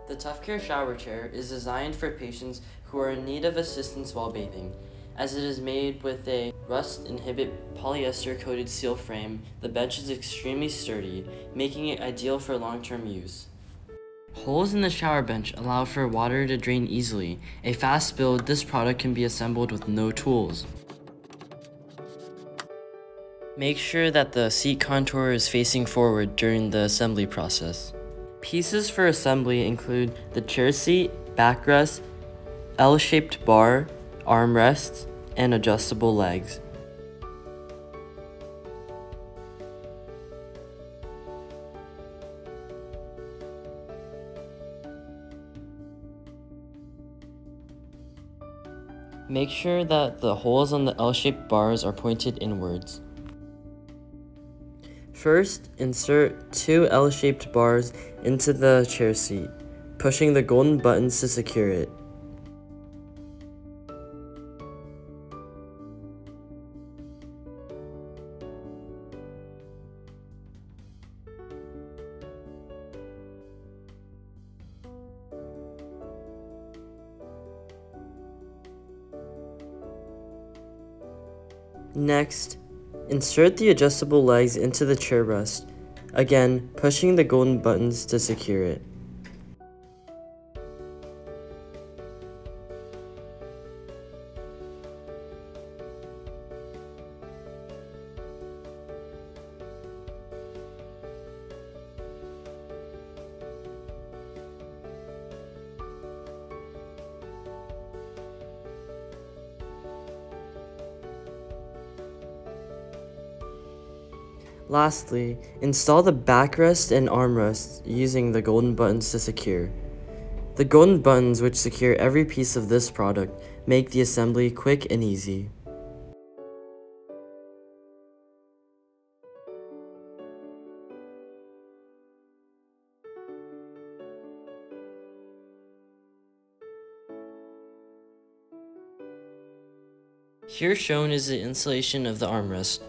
The Tuffcare shower chair is designed for patients who are in need of assistance while bathing. As it is made with a rust-inhibit polyester-coated steel frame, the bench is extremely sturdy, making it ideal for long-term use. Holes in the shower bench allow for water to drain easily. A fast build, this product can be assembled with no tools. Make sure that the seat contour is facing forward during the assembly process. Pieces for assembly include the chair seat, backrest, L-shaped bar, armrests, and adjustable legs. Make sure that the holes on the L-shaped bars are pointed inwards. First, insert two L-shaped bars into the chair seat, pushing the golden buttons to secure it. Next, insert the adjustable legs into the chair rest, again pushing the golden buttons to secure it. Lastly, install the backrest and armrests using the golden buttons to secure. The golden buttons, which secure every piece of this product, make the assembly quick and easy. Here shown is the installation of the armrest.